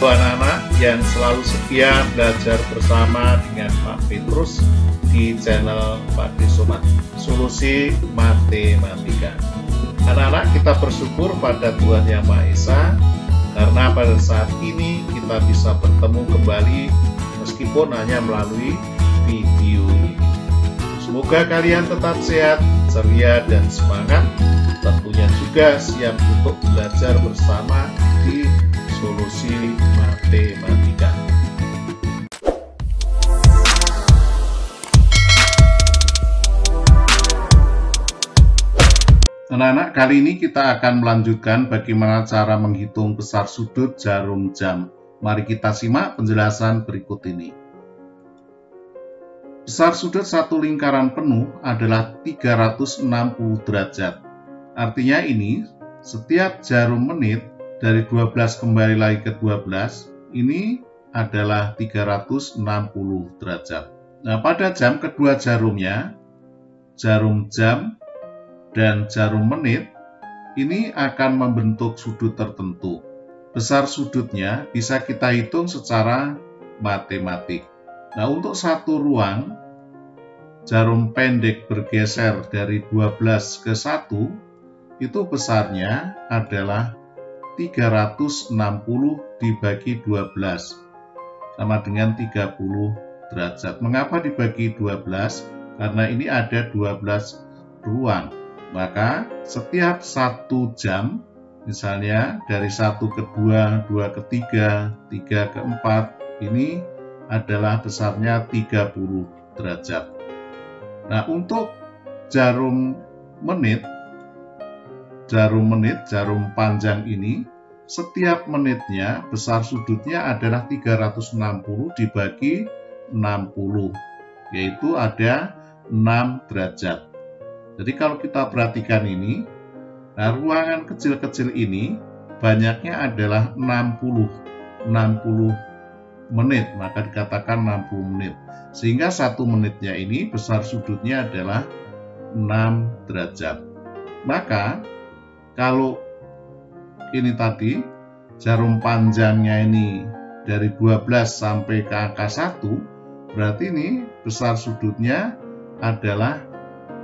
anak-anak yang selalu setia belajar bersama dengan Pak Petrus di channel Pak Somat Solusi Matematika. Anak-anak, kita bersyukur pada Tuhan Yang Maha Esa karena pada saat ini kita bisa bertemu kembali meskipun hanya melalui video ini. Semoga kalian tetap sehat, ceria, dan semangat. Tentunya juga siap untuk belajar bersama di Solusi Matematika. Anak-anak, kali ini kita akan melanjutkan bagaimana cara menghitung besar sudut jarum jam. Mari kita simak penjelasan berikut ini. Besar sudut satu lingkaran penuh adalah 360 derajat. Artinya ini, setiap jarum menit dari 12 kembali lagi ke 12, ini adalah 360 derajat. Nah, pada jam kedua jarumnya, jarum jam dan jarum menit, ini akan membentuk sudut tertentu. Besar sudutnya bisa kita hitung secara matematik. Nah, untuk satu ruang, jarum pendek bergeser dari 12 ke 1, itu besarnya adalah 360 dibagi 12, sama dengan 30 derajat. Mengapa dibagi 12? Karena ini ada 12 ruang. Maka setiap satu jam, misalnya dari 1 ke 2, 2 ke 3, 3 ke 4, ini adalah besarnya 30 derajat. Nah, untuk jarum menit, jarum panjang ini, setiap menitnya besar sudutnya adalah 360 dibagi 60, yaitu ada 6 derajat. Jadi kalau kita perhatikan ini, nah ruangan kecil-kecil ini banyaknya adalah 60 menit, maka dikatakan 60 menit. Sehingga 1 menitnya ini besar sudutnya adalah 6 derajat. Maka kalau ini tadi jarum panjangnya ini dari 12 sampai ke angka 1, berarti ini besar sudutnya adalah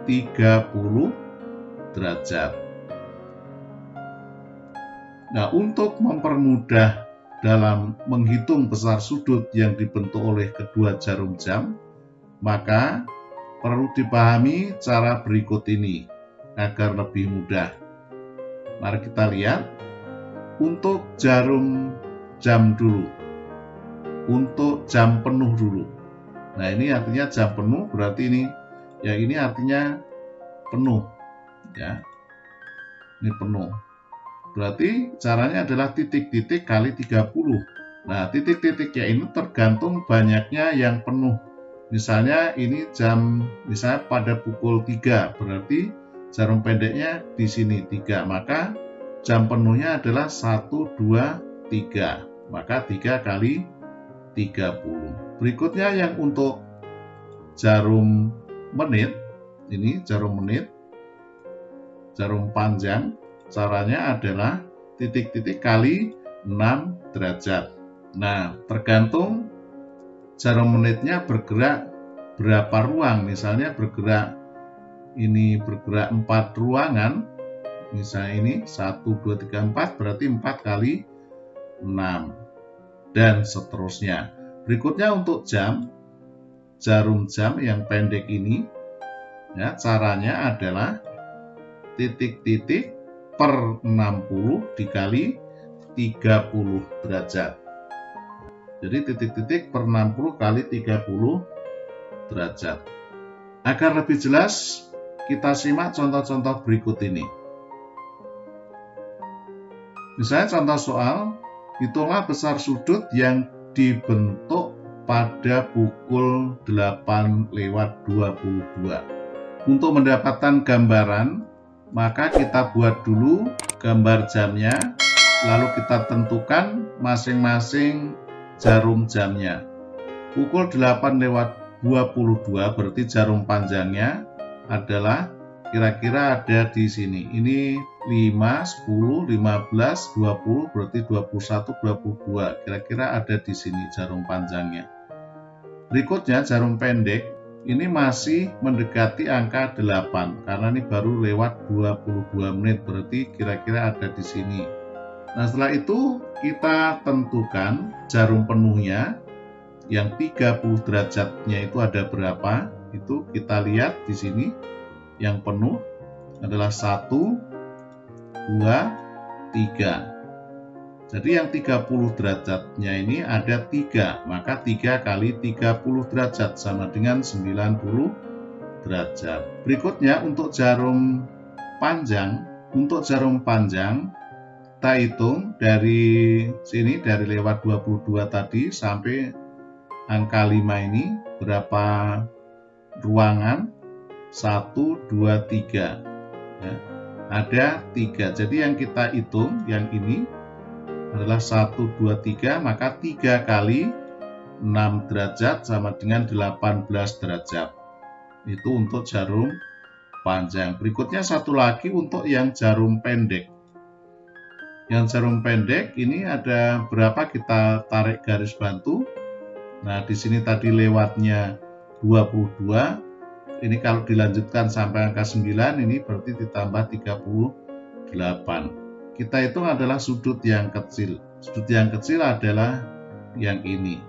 30 derajat. Nah, untuk mempermudah dalam menghitung besar sudut yang dibentuk oleh kedua jarum jam, maka perlu dipahami cara berikut ini agar lebih mudah. Mari kita lihat untuk jarum jam dulu, untuk jam penuh dulu. Nah, ini artinya jam penuh, berarti ini artinya penuh, ya. Ini penuh. Berarti caranya adalah titik-titik kali 30. Nah, titik-titiknya ini tergantung banyaknya yang penuh. Misalnya ini jam, misalnya pada pukul 3, berarti jarum pendeknya di sini 3. Maka jam penuhnya adalah 1, 2, 3. Maka 3 kali 30. Berikutnya yang untuk jarum menit, ini jarum menit, jarum panjang, caranya adalah titik-titik kali 6 derajat. Nah, tergantung jarum menitnya bergerak berapa ruang. Misalnya bergerak 4 ruangan, misalnya ini 1, 2, 3, 4, berarti 4 kali 6, dan seterusnya. Berikutnya untuk jarum jam yang pendek ini, ya, caranya adalah titik-titik per 60 dikali 30 derajat. Jadi titik-titik per 60 kali 30 derajat. Agar lebih jelas, kita simak contoh-contoh berikut ini. Misalnya contoh soal, hitunglah besar sudut yang dibentuk pada pukul 8:22. Untuk mendapatkan gambaran, maka kita buat dulu gambar jamnya, lalu kita tentukan masing-masing jarum jamnya. Pukul 8:22 berarti jarum panjangnya adalah kira-kira ada di sini. Ini 5, 10, 15, 20, berarti 21, 22. Kira-kira ada di sini jarum panjangnya. Berikutnya jarum pendek, ini masih mendekati angka 8, karena ini baru lewat 22 menit, berarti kira-kira ada di sini. Nah, setelah itu kita tentukan jarum penuhnya, yang 30 derajatnya itu ada berapa, itu kita lihat di sini, yang penuh adalah 1, 2, 3. Jadi yang 30 derajatnya ini ada 3, maka 3 kali 30 derajat sama dengan 90 derajat. Berikutnya untuk jarum panjang. Untuk jarum panjang, kita hitung dari sini, dari lewat 22 tadi sampai angka 5 ini, berapa ruangan? 1, 2, 3. Ya. Ada 3, jadi yang kita hitung yang ini adalah 1, 2, 3, maka 3 kali 6 derajat sama dengan 18 derajat. Itu untuk jarum panjang. Berikutnya satu lagi untuk yang jarum pendek. Yang jarum pendek ini ada berapa, kita tarik garis bantu. Nah, di sini tadi lewatnya 22. Ini kalau dilanjutkan sampai angka 9, ini berarti ditambah 38. Kita hitung adalah sudut yang kecil. Sudut yang kecil adalah yang ini.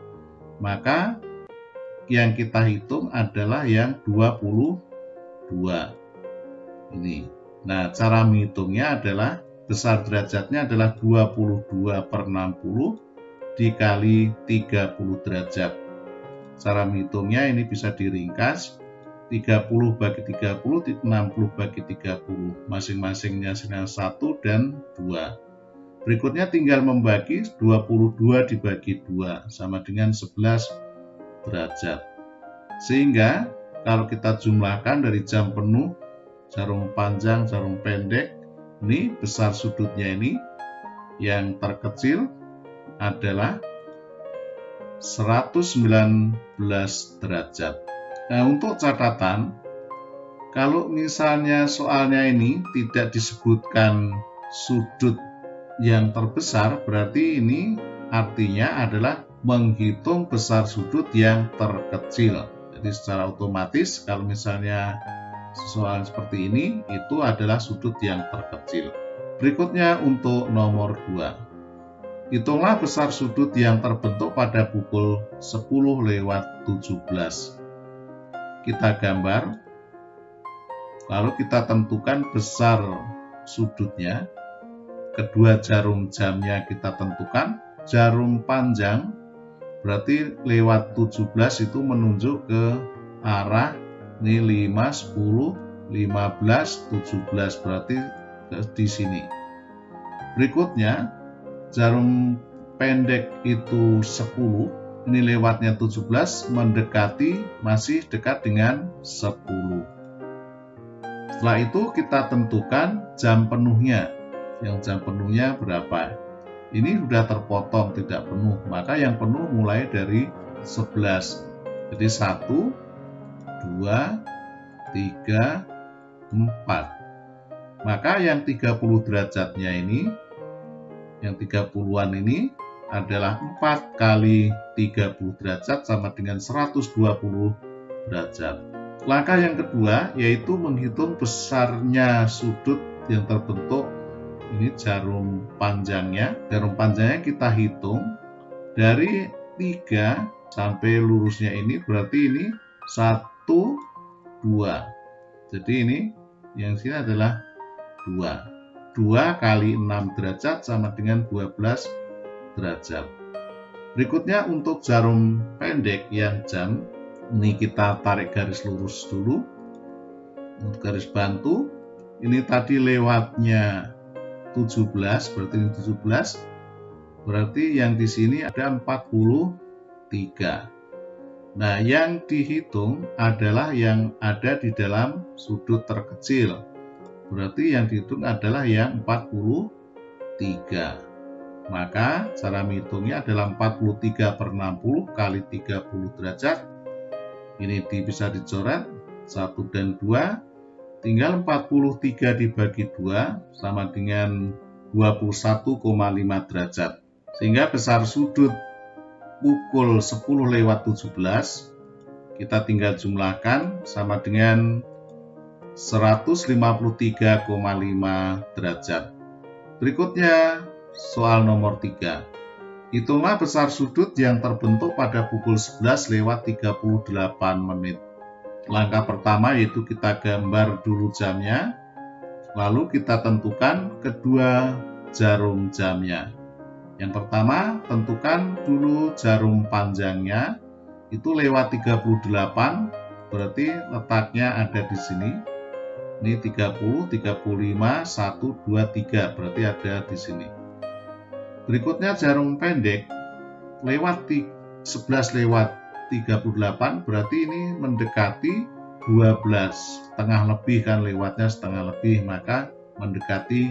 Maka yang kita hitung adalah yang 22. Ini. Nah, cara menghitungnya adalah besar derajatnya adalah 22/60 dikali 30 derajat. Cara menghitungnya ini bisa diringkas. 30 bagi 30, 60 bagi 30, masing-masingnya 1 dan 2. Berikutnya tinggal membagi, 22 dibagi 2, sama dengan 11 derajat. Sehingga kalau kita jumlahkan dari jam penuh, jarum panjang, jarum pendek, ini besar sudutnya ini, yang terkecil adalah 119 derajat. Nah, untuk catatan, kalau misalnya soalnya ini tidak disebutkan sudut yang terbesar, berarti ini artinya adalah menghitung besar sudut yang terkecil. Jadi secara otomatis kalau misalnya soal seperti ini, itu adalah sudut yang terkecil. Berikutnya untuk nomor 2. Hitunglah besar sudut yang terbentuk pada pukul 10:17. Kita gambar, lalu kita tentukan besar sudutnya, kedua jarum jamnya kita tentukan, jarum panjang berarti lewat 17 itu menunjuk ke arah ini 5, 10, 15, 17, berarti di sini. Berikutnya jarum pendek itu 10, ini lewatnya 17, mendekati, masih dekat dengan 10. Setelah itu kita tentukan jam penuhnya. Yang jam penuhnya berapa? Ini sudah terpotong, tidak penuh. Maka yang penuh mulai dari 11. Jadi 1, 2, 3, 4. Maka yang 30 derajatnya ini, yang 30-an ini, adalah 4 kali 30 derajat sama dengan 120 derajat. Langkah yang kedua yaitu menghitung besarnya sudut yang terbentuk. Ini jarum panjangnya. Jarum panjangnya kita hitung dari 3 sampai lurusnya ini, berarti ini 1, 2. Jadi ini yang sini adalah 2. 2 kali 6 derajat sama dengan 12 derajat. Berikutnya untuk jarum pendek yang jam, ini kita tarik garis lurus dulu. Untuk garis bantu, ini tadi lewatnya 17, berarti ini 17. Berarti yang di sini ada 43. Nah, yang dihitung adalah yang ada di dalam sudut terkecil. Berarti yang dihitung adalah yang 43. Maka cara menghitungnya adalah 43/60 kali 30 derajat. Ini bisa dicoret 1 dan 2. tinggal 43 dibagi 2 sama dengan 21,5 derajat. Sehingga besar sudut pukul 10:17 kita tinggal jumlahkan sama dengan 153,5 derajat. Berikutnya soal nomor 3. Hitunglah besar sudut yang terbentuk pada pukul 11:38 menit. Langkah pertama yaitu kita gambar dulu jamnya, lalu kita tentukan kedua jarum jamnya. Yang pertama, tentukan dulu jarum panjangnya, itu lewat 38, berarti letaknya ada di sini. Ini 30, 35, 1, 2, 3, berarti ada di sini. Berikutnya jarum pendek, lewat 11:38, berarti ini mendekati 12, setengah lebih kan lewatnya setengah lebih, maka mendekati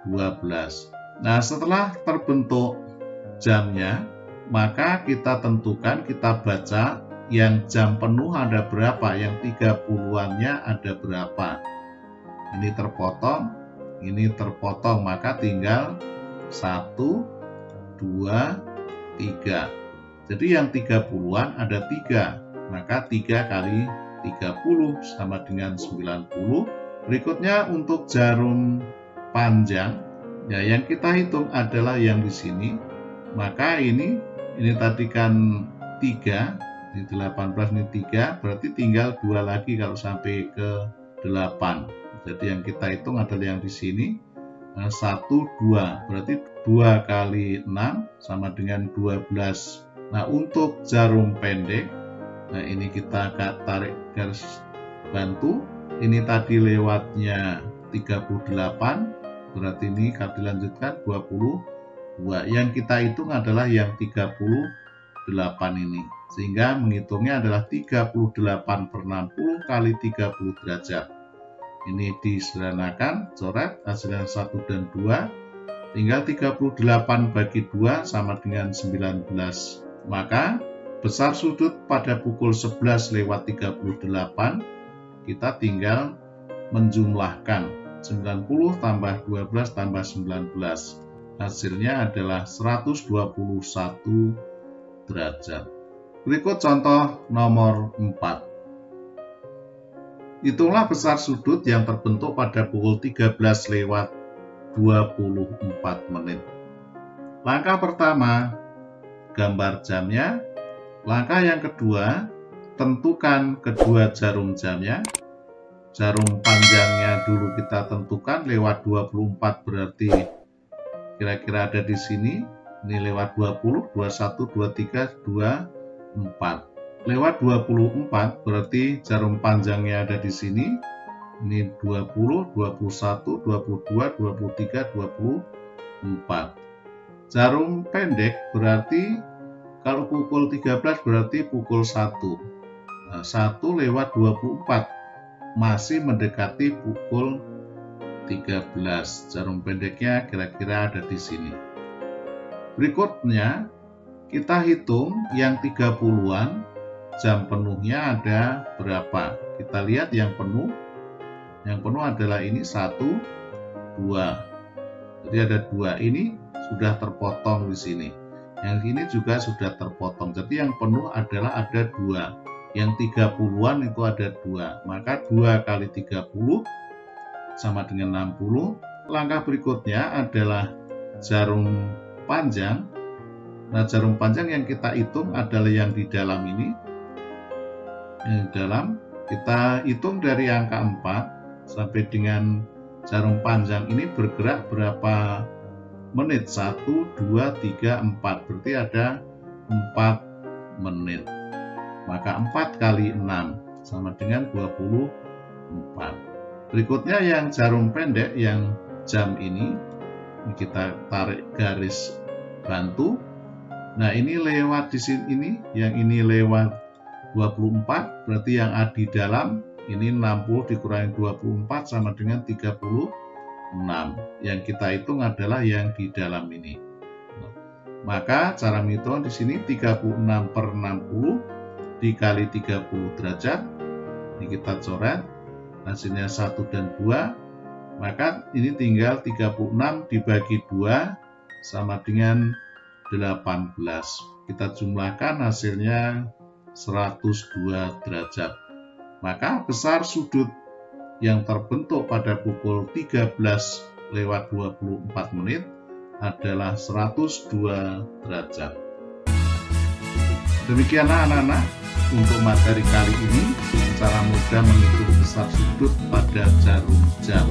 12. Nah, setelah terbentuk jamnya, maka kita tentukan, kita baca yang jam penuh ada berapa, yang 30-annya ada berapa. Ini terpotong, maka tinggal 1, 2, 3. Jadi yang 30-an ada 3, maka 3 kali 30 sama dengan 90. Berikutnya untuk jarum panjang, ya, yang kita hitung adalah yang di sini, maka ini tadi kan 3, ini 18, ini 3, berarti tinggal 2 lagi kalau sampai ke 8. Jadi yang kita hitung adalah yang di sini, 1, 2, berarti 2 kali 6 sama dengan 12. Nah, untuk jarum pendek, nah ini kita tarik garis bantu, ini tadi lewatnya 38, berarti ini kalau dilanjutkan 22. Yang kita hitung adalah yang 38 ini. Sehingga menghitungnya adalah 38/60 kali 30 derajat. Ini disederhanakan, coret hasilnya 1 dan 2. Tinggal 38 bagi 2 sama dengan 19. Maka besar sudut pada pukul 11:38 kita tinggal menjumlahkan 90 tambah 12 tambah 19. Hasilnya adalah 121 derajat. Berikut contoh nomor 4. Hitunglah besar sudut yang terbentuk pada pukul 13:24 menit. Langkah pertama, gambar jamnya. Langkah yang kedua, tentukan kedua jarum jamnya. Jarum panjangnya dulu kita tentukan lewat 24, berarti kira-kira ada di sini. Ini lewat 20, 21, 23, 24. Lewat 24 berarti jarum panjangnya ada di sini. Ini 20, 21, 22, 23, 24. Jarum pendek berarti kalau pukul 13 berarti pukul 1. Nah, 1 lewat 24 masih mendekati pukul 13. Jarum pendeknya kira-kira ada di sini. Berikutnya kita hitung yang 30-an, jam penuhnya ada berapa. Kita lihat yang penuh. Yang penuh adalah ini 1, 2. Jadi ada 2. Ini sudah terpotong di sini. Yang ini juga sudah terpotong. Jadi yang penuh adalah ada 2. Yang 30-an itu ada 2. Maka 2 kali 30 sama dengan 60. Langkah berikutnya adalah jarum panjang. Nah, jarum panjang yang kita hitung adalah yang di dalam ini. Yang di dalam kita hitung dari angka 4 sampai dengan jarum panjang ini bergerak berapa menit? 1, 2, 3, 4. Berarti ada 4 menit. Maka 4 kali 6 sama dengan 24. Berikutnya yang jarum pendek, yang jam ini kita tarik garis bantu. Nah, ini lewat di sini, yang ini lewat 24, berarti yang ada di dalam ini 60 dikurangi 24 sama dengan 36. Yang kita hitung adalah yang di dalam ini. Maka cara menghitung di sini 36/60 dikali 30 derajat. Ini kita coret. hasilnya 1 dan 2, maka ini tinggal 36 dibagi 2 sama dengan 18. Kita jumlahkan hasilnya 102 derajat. Maka besar sudut yang terbentuk pada pukul 13:24 adalah 102 derajat. Demikianlah anak-anak, untuk materi kali ini, cara mudah menghitung besar sudut pada jarum jam.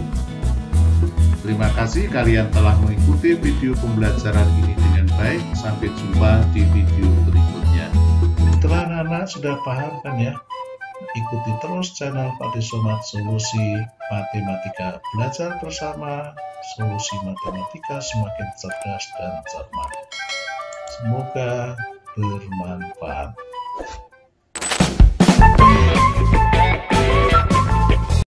Terima kasih kalian telah mengikuti video pembelajaran ini dengan baik. Sampai jumpa di video berikutnya. Setelah anak-anak sudah paham kan ya? Ikuti terus channel Pak De Somad Solusi Matematika. Belajar bersama, solusi matematika semakin cerdas dan cermat. Semoga bermanfaat.